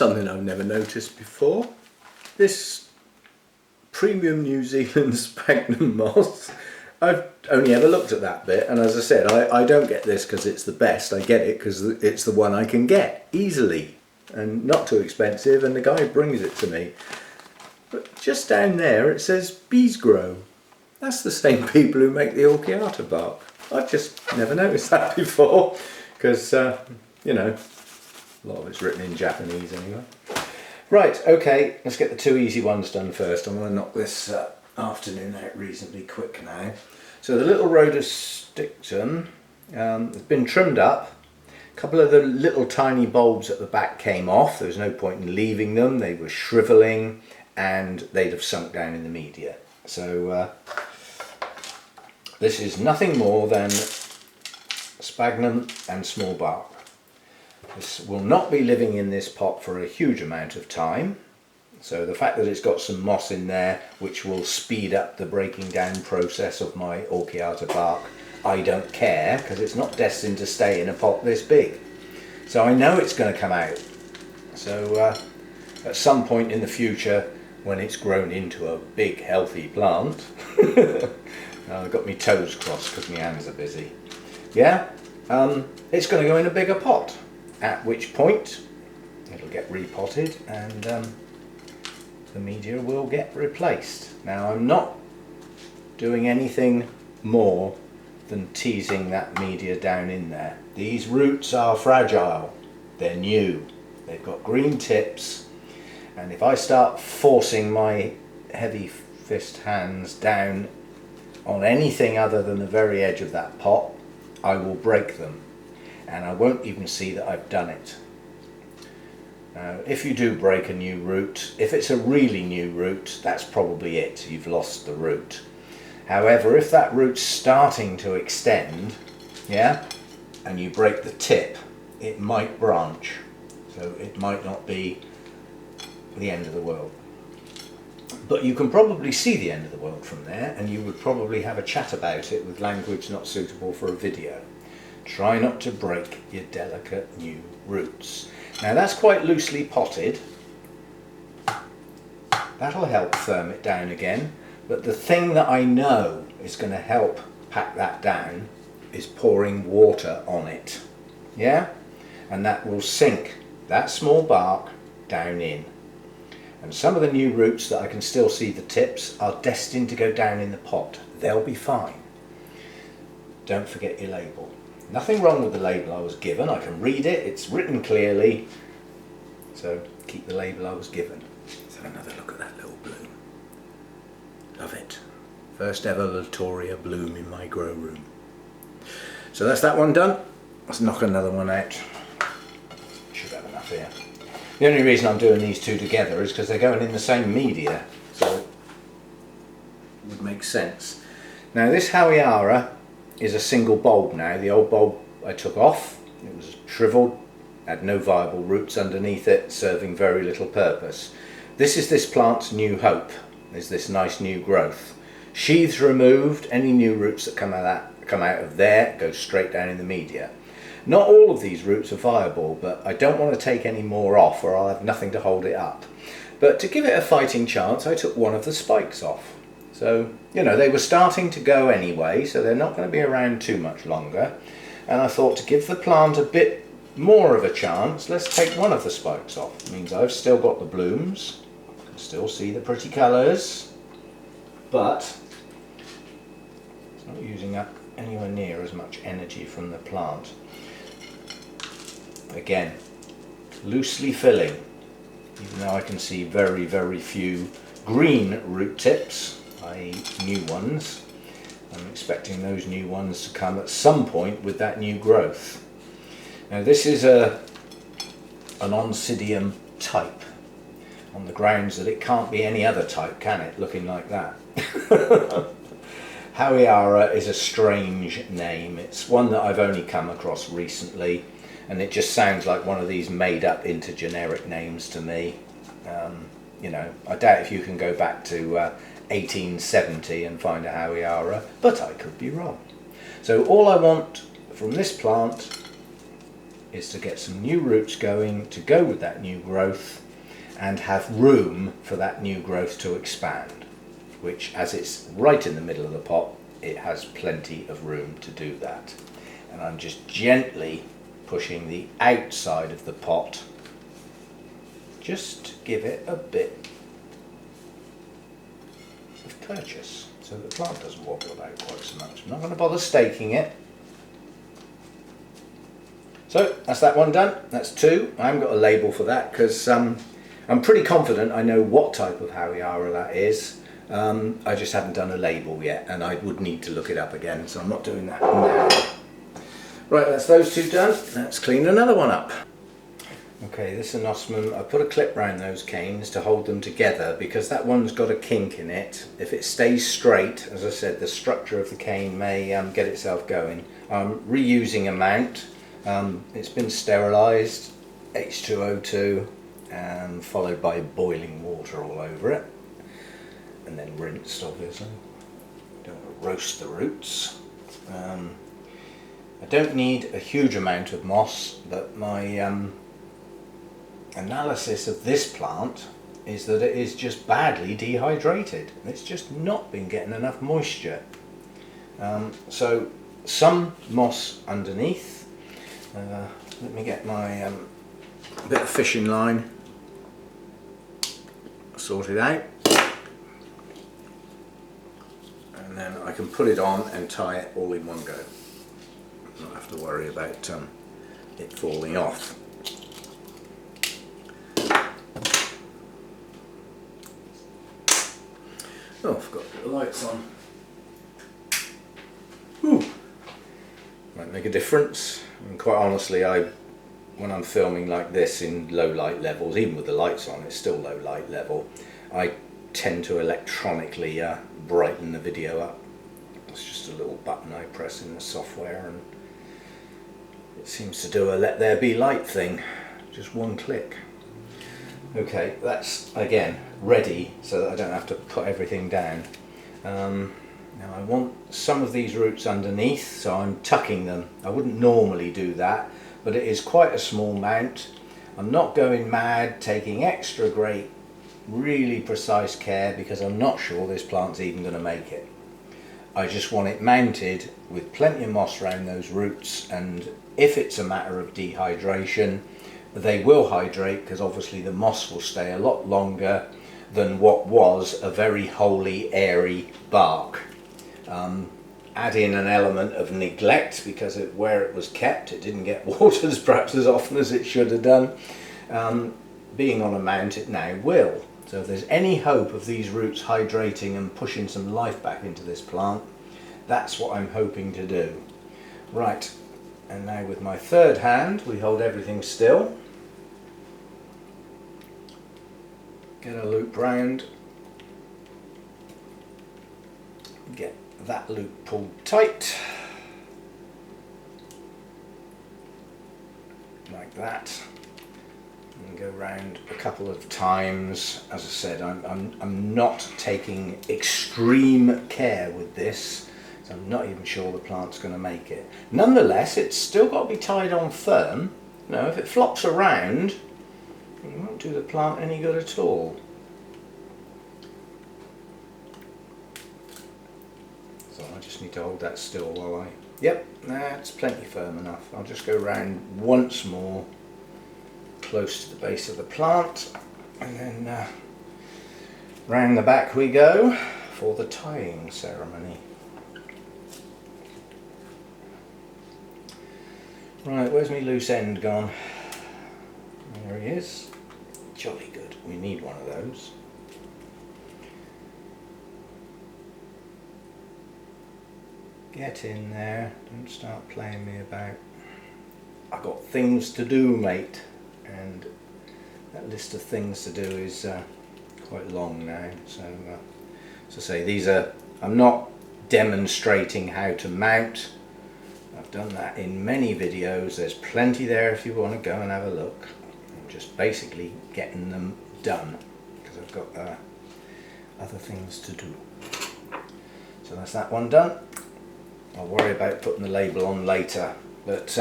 something I've never noticed before. This premium New Zealand sphagnum moss, I've only ever looked at that bit, and as I said, I don't get this because it's the best. I get it because it's the one I can get easily and not too expensive, and the guy brings it to me. But just down there it says bees grow. That's the same people who make the Orchiata bark. I've just never noticed that before because, you know, a lot of it's written in Japanese anyway. Right, okay, let's get the two easy ones done first. I'm going to knock this afternoon out reasonably quick now. So the little rhododendron has been trimmed up. A couple of the little tiny bulbs at the back came off. There was no point in leaving them. They were shrivelling and they'd have sunk down in the media. So this is nothing more than sphagnum and small bark. This will not be living in this pot for a huge amount of time. So the fact that it's got some moss in there which will speed up the breaking down process of my Orchiata bark, I don't care, because it's not destined to stay in a pot this big. So I know it's going to come out. So at some point in the future, when it's grown into a big healthy plant, I've got my toes crossed because my hands are busy. Yeah, it's going to go in a bigger pot, at which point it'll get repotted and the media will get replaced. Now I'm not doing anything more than teasing that media down in there. These roots are fragile, they're new, they've got green tips, and if I start forcing my heavy fist hands down on anything other than the very edge of that pot, I will break them, and I won't even see that I've done it. Now, if you do break a new root, if it's a really new root, that's probably it, you've lost the root. However, if that root's starting to extend, yeah, and you break the tip, it might branch, so it might not be the end of the world. But you can probably see the end of the world from there, and you would probably have a chat about it with language not suitable for a video. Try not to break your delicate new roots. Now that's quite loosely potted. That'll help firm it down again, but the thing that I know is going to help pack that down is pouring water on it. Yeah? And that will sink that small bark down in. And some of the new roots that I can still see the tips are destined to go down in the pot. They'll be fine. Don't forget your label. Nothing wrong with the label I was given. I can read it, it's written clearly. So keep the label I was given. Let's have another look at that little bloom. Love it. First ever Latoria bloom in my grow room. So that's that one done. Let's knock another one out. Should have enough here. The only reason I'm doing these two together is because they're going in the same media, so it would make sense. Now this Hawiara is a single bulb now. The old bulb I took off, it was shriveled, had no viable roots underneath it, serving very little purpose. This is this plant's new hope, is this nice new growth. Sheaths removed, any new roots that come out of there go straight down in the media. Not all of these roots are viable, but I don't want to take any more off or I'll have nothing to hold it up. But to give it a fighting chance, I took one of the spikes off. So, you know, they were starting to go anyway, so they're not going to be around too much longer. And I thought to give the plant a bit more of a chance, let's take one of the spikes off. It means I've still got the blooms, I can still see the pretty colours, but it's not using up anywhere near as much energy from the plant. Again, loosely filling, even though I can see very, very few green root tips, i.e. new ones. I'm expecting those new ones to come at some point with that new growth. Now this is an Oncidium type, on the grounds that it can't be any other type, can it, looking like that? Hawiara is a strange name. It's one that I've only come across recently, and it just sounds like one of these made up into generic names to me. You know, I doubt if you can go back to 1870 and find a Hawiara, but I could be wrong. So all I want from this plant is to get some new roots going to go with that new growth and have room for that new growth to expand, which, as it's right in the middle of the pot, it has plenty of room to do that. And I'm just gently pushing the outside of the pot just to give it a bit of purchase so the plant doesn't wobble about quite so much. I'm not going to bother staking it. So that's that one done. That's two. I haven't got a label for that because I'm pretty confident I know what type of Hawiara that is. I just haven't done a label yet, and I would need to look it up again, so I'm not doing that now. Right, that's those two done. Let's clean another one up. Okay, this anosmum, I put a clip round those canes to hold them together because that one's got a kink in it. If it stays straight, as I said, the structure of the cane may get itself going. I'm reusing a mount. It's been sterilised, H2O2, followed by boiling water all over it, and then rinsed, obviously. Don't want to roast the roots. I don't need a huge amount of moss, but my analysis of this plant is that it is just badly dehydrated. It's just not been getting enough moisture. So some moss underneath. Let me get my bit of fishing line sorted out, and then I can put it on and tie it all in one go. Not have to worry about it falling off. Oh, I've got to put the lights on. Ooh. Might make a difference. And quite honestly, when I'm filming like this in low light levels, even with the lights on, it's still low light level, I tend to electronically brighten the video up. It's just a little button I press in the software and it seems to do a let there be light thing, just one click. Okay, that's again ready so that I don't have to put everything down. Now I want some of these roots underneath, so I'm tucking them. I wouldn't normally do that, but it is quite a small mount. I'm not going mad, taking extra great, really precise care because I'm not sure this plant's even going to make it. I just want it mounted with plenty of moss around those roots, and if it's a matter of dehydration, they will hydrate because obviously the moss will stay a lot longer than what was a very holy, airy bark. Add in an element of neglect because where it was kept it didn't get watered perhaps as often as it should have done. Being on a mount it now will. So if there's any hope of these roots hydrating and pushing some life back into this plant, that's what I'm hoping to do. Right, and now with my third hand we hold everything still. Get a loop round, get that loop pulled tight, like that, and go round a couple of times. As I said, I'm not taking extreme care with this, so I'm not even sure the plant's going to make it. Nonetheless, it's still got to be tied on firm. You know, if it flops around, it won't do the plant any good at all. So I just need to hold that still while Yep, that's plenty firm enough. I'll just go round once more, close to the base of the plant, and then round the back we go for the tying ceremony. Right, where's my loose end gone? There he is. Jolly good. We need one of those. Get in there. Don't start playing me about. I've got things to do, mate. And that list of things to do is quite long now. So, as I say, these are. I'm not demonstrating how to mount. I've done that in many videos. There's plenty there if you want to go and have a look. I'm just basically getting them done because I've got other things to do. So that's that one done. I'll worry about putting the label on later. But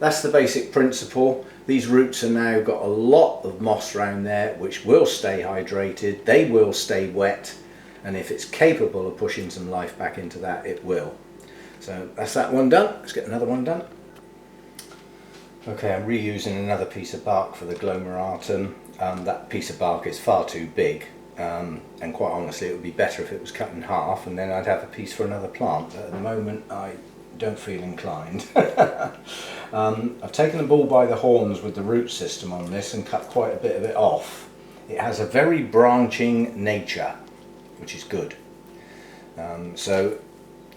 that's the basic principle. These roots are now got a lot of moss around there which will stay hydrated, they will stay wet, and if it's capable of pushing some life back into that, it will. So that's that one done. Let's get another one done. Okay, I'm reusing another piece of bark for the glomeratum. That piece of bark is far too big, and quite honestly it would be better if it was cut in half and then I'd have a piece for another plant, but at the moment I don't feel inclined. I've taken the bull by the horns with the root system on this and cut quite a bit of it off. It has a very branching nature, which is good. So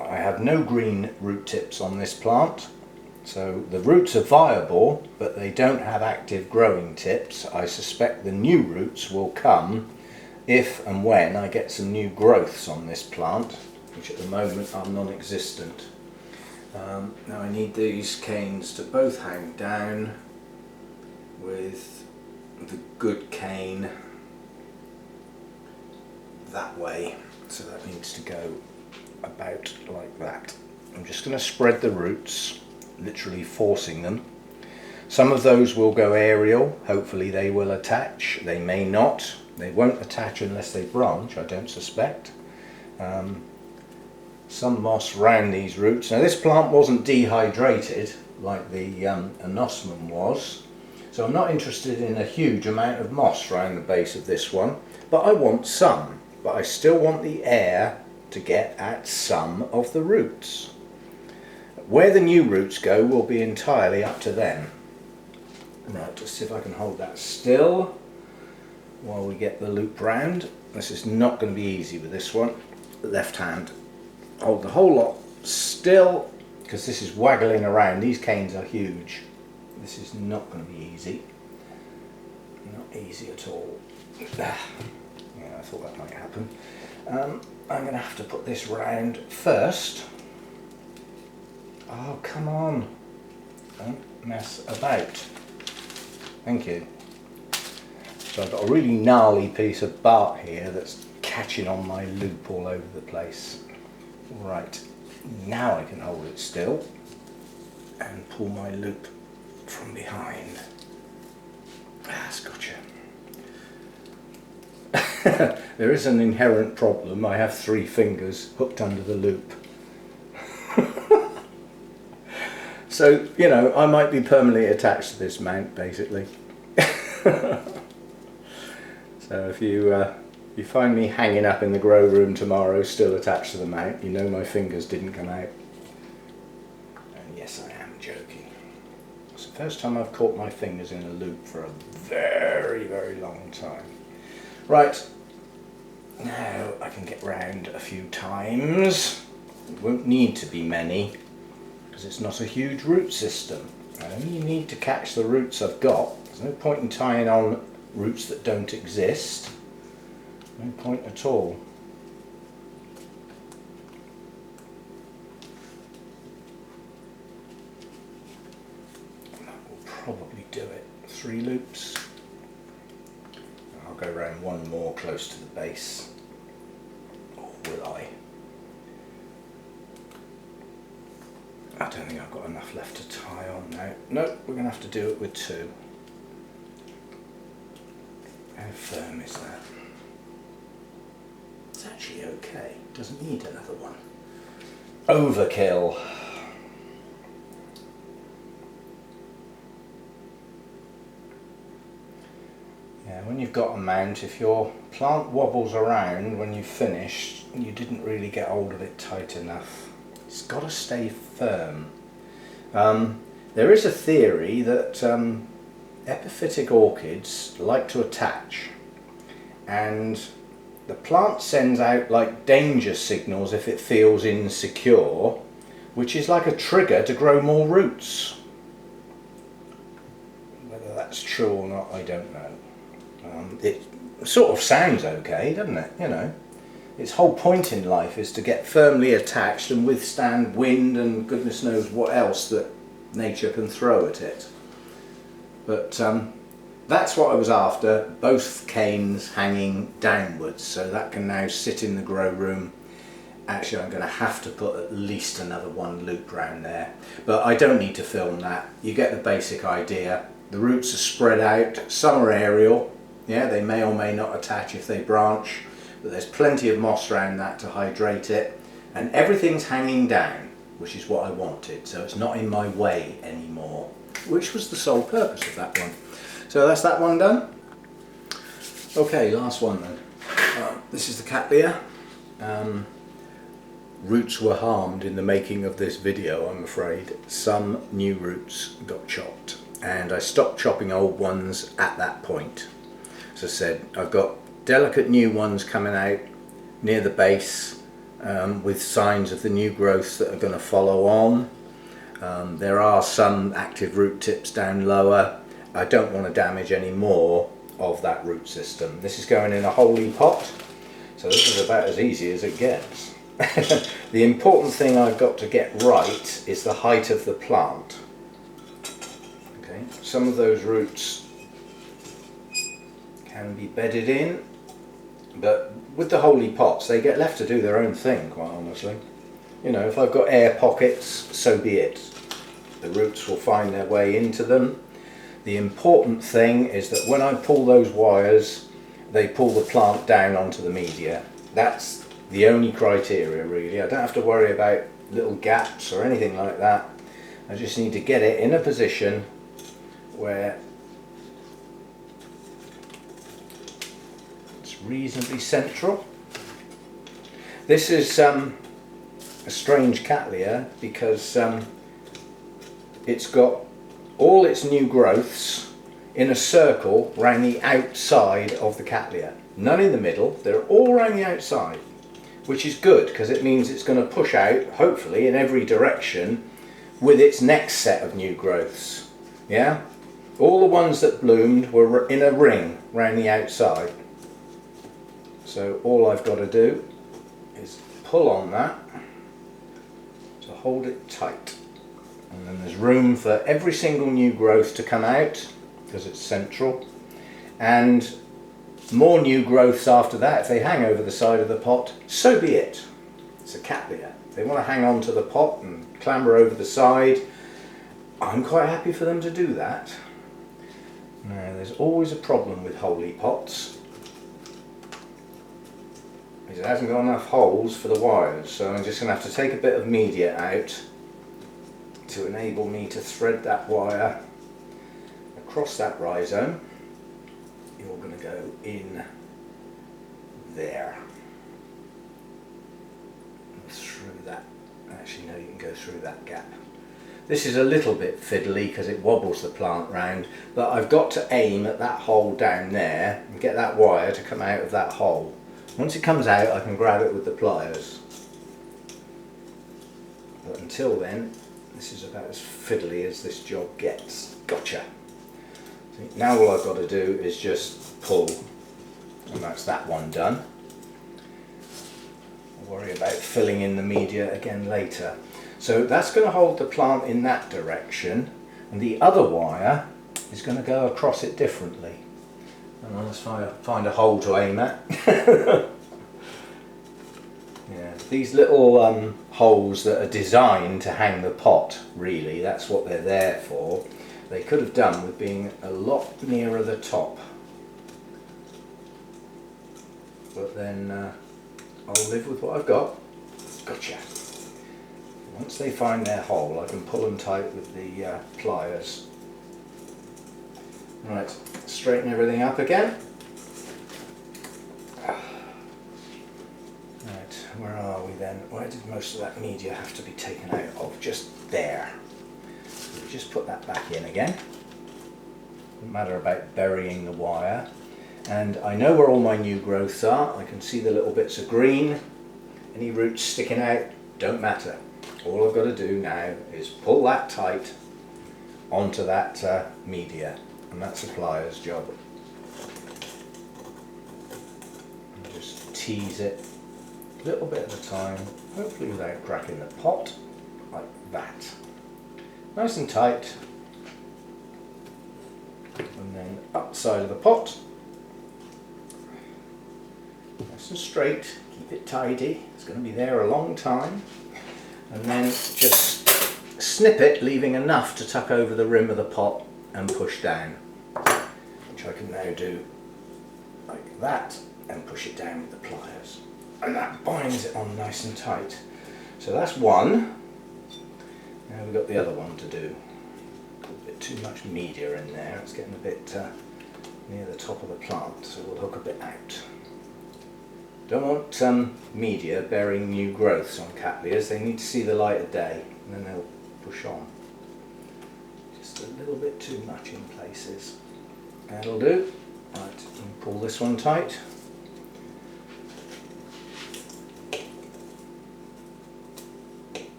I have no green root tips on this plant. So the roots are viable, but they don't have active growing tips. I suspect the new roots will come if and when I get some new growths on this plant, which at the moment are non-existent. Now I need these canes to both hang down with the good cane that way, so that needs to go about like that. I'm just going to spread the roots, literally forcing them. Some of those will go aerial, hopefully they will attach, they may not, they won't attach unless they branch, I don't suspect. Some moss round these roots. Now this plant wasn't dehydrated like the anosmum was, so I'm not interested in a huge amount of moss around the base of this one, but I want some, but I still want the air to get at some of the roots. Where the new roots go will be entirely up to them. Now just see if I can hold that still while we get the loop round. This is not going to be easy with this one. Left hand. Hold the whole lot still, because this is waggling around. These canes are huge. This is not going to be easy. Not easy at all. Yeah, I thought that might happen. I'm going to have to put this round first. Oh, come on. Don't mess about. Thank you. So I've got a really gnarly piece of bark here that's catching on my loop all over the place. Right, now I can hold it still and pull my loop from behind. That's gotcha. There is an inherent problem. I have 3 fingers hooked under the loop. So, you know, I might be permanently attached to this mount, basically. So if you find me hanging up in the grow room tomorrow, still attached to the mount, you know my fingers didn't come out. And yes, I am joking. It's the first time I've caught my fingers in a loop for a very, very long time. Right, now I can get round a few times. It won't need to be many, because it's not a huge root system. I only need to catch the roots I've got. There's no point in tying on roots that don't exist. No point at all. That will probably do it. 3 loops. I'll go around one more close to the base. Or will I? I don't think I've got enough left to tie on now. Nope, we're going to have to do it with 2. How firm is that? It's actually okay. Doesn't need another one. Overkill. Yeah, when you've got a mount, if your plant wobbles around when you've finished, you didn't really get hold of it tight enough. It's got to stay firm. There is a theory that epiphytic orchids like to attach, and the plant sends out like danger signals if it feels insecure, which is like a trigger to grow more roots. Whether that's true or not, I don't know. It sort of sounds okay, doesn't it? You know, its whole point in life is to get firmly attached and withstand wind and goodness knows what else that nature can throw at it. But that's what I was after, both canes hanging downwards, so that can now sit in the grow room Actually, I'm going to have to put at least another one loop round there, but I don't need to film that. You get the basic idea. The roots are spread out, some are aerial, yeah, they may or may not attach if they branch, but there's plenty of moss around that to hydrate it, and everything's hanging down, which is what I wanted, so it's not in my way anymore, which was the sole purpose of that one. So that's that one done. Okay, last one then. This is the Cattleya. Roots were harmed in the making of this video, I'm afraid. Some new roots got chopped, and I stopped chopping old ones at that point. As I said, I've got delicate new ones coming out near the base with signs of the new growths that are going to follow on. There are some active root tips down lower. I don't want to damage any more of that root system. This is going in a holy pot, so this is about as easy as it gets. The important thing I've got to get right is the height of the plant. Okay, some of those roots can be bedded in, but with the holy pots they get left to do their own thing, quite honestly. You know, if I've got air pockets, so be it. The roots will find their way into them. The important thing is that when I pull those wires, they pull the plant down onto the media. That's the only criteria really. I don't have to worry about little gaps or anything like that. I just need to get it in a position where it's reasonably central. This is a strange Cattleya because it's got all its new growths in a circle round the outside of the Cattleya. None in the middle, they're all around the outside, which is good because it means it's going to push out, hopefully, in every direction with its next set of new growths. Yeah? All the ones that bloomed were in a ring round the outside. So all I've got to do is pull on that to hold it tight. And then there's room for every single new growth to come out because it's central, and more new growths after that. If they hang over the side of the pot, so be it. It's a Cattleya. If they want to hang on to the pot and clamber over the side, I'm quite happy for them to do that. Now, there's always a problem with holy pots. It hasn't got enough holes for the wires, so I'm just going to have to take a bit of media out to enable me to thread that wire across that rhizome. You're going to go in there, through that. Actually no, you can go through that gap. This is a little bit fiddly because it wobbles the plant round, but I've got to aim at that hole down there and get that wire to come out of that hole. Once it comes out, I can grab it with the pliers, but until then this is about as fiddly as this job gets. Gotcha. Now all I've got to do is just pull, and that's that one done. I'll worry about filling in the media again later. So that's going to hold the plant in that direction, and the other wire is going to go across it differently. And let's find a hole to aim at. Yeah, these little holes that are designed to hang the pot, really, that's what they're there for. They could have done with being a lot nearer the top. But then I'll live with what I've got. Gotcha. Once they find their hole, I can pull them tight with the pliers. Right, straighten everything up again. Right, where are we then? Where did most of that media have to be taken out of? Just there. So we just put that back in again. Doesn't matter about burying the wire. And I know where all my new growths are. I can see the little bits of green. Any roots sticking out, don't matter. All I've got to do now is pull that tight onto that media, and that's a plier's job. And just tease it a little bit at a time, hopefully without cracking the pot, like that. Nice and tight. And then up the side of the pot. Let's and straight, keep it tidy, it's going to be there a long time, and then just snip it, leaving enough to tuck over the rim of the pot and push down, which I can now do like that and push it down with the pliers, and that binds it on nice and tight. So that's one. Now we've got the other one to do. A bit too much media in there, it's getting a bit near the top of the plant, so we'll hook a bit out. Don't want media bearing new growths on cattleyas, they need to see the light of day and then they'll push on. Just a little bit too much in places. That'll do. Right, pull this one tight.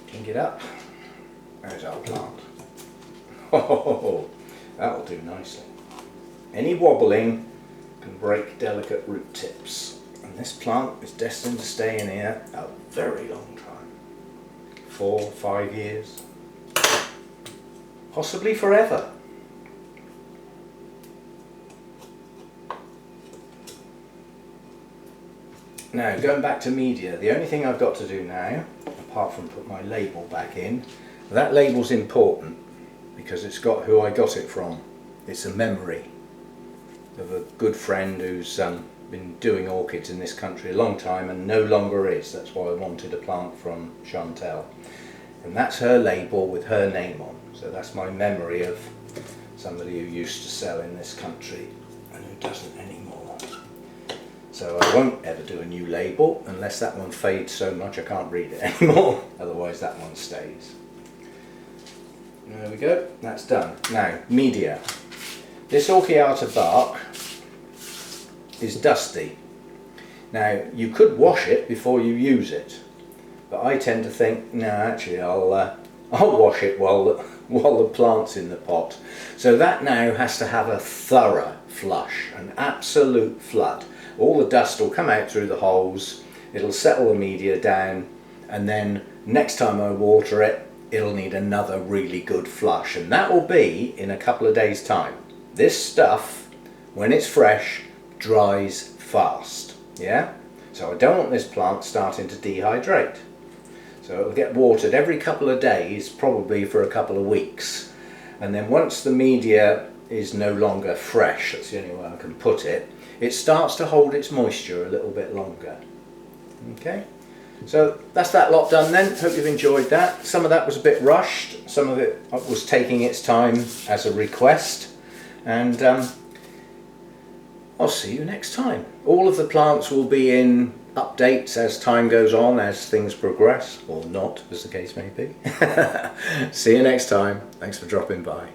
King it up. There's our plant. Oh, that'll do nicely. Any wobbling can break delicate root tips, and this plant is destined to stay in here a very long time. 4 or 5 years, possibly forever. Now, going back to media, the only thing I've got to do now, apart from put my label back in, that label's important because it's got who I got it from. It's a memory of a good friend who's been doing orchids in this country a long time and no longer is. That's why I wanted a plant from Chantel. And that's her label with her name on. So that's my memory of somebody who used to sell in this country and who doesn't anymore. So I won't ever do a new label unless that one fades so much I can't read it anymore. Otherwise that one stays. There we go, that's done. Now, media. This Orchiata bark is dusty. Now, you could wash it before you use it, but I tend to think, no, actually I'll wash it while the plant's in the pot. So that now has to have a thorough flush, an absolute flood. All the dust will come out through the holes, it'll settle the media down, and then next time I water it, it'll need another really good flush, and that will be in a couple of days' time. This stuff, when it's fresh, dries fast, yeah? So I don't want this plant starting to dehydrate. So it'll get watered every couple of days, probably for a couple of weeks. And then once the media is no longer fresh, that's the only way I can put it, it starts to hold its moisture a little bit longer. Okay? So that's that lot done then. Hope you've enjoyed that. Some of that was a bit rushed, some of it was taking its time as a request, and I'll see you next time. All of the plants will be in updates as time goes on, as things progress, or not, as the case may be. See you next time. Thanks for dropping by.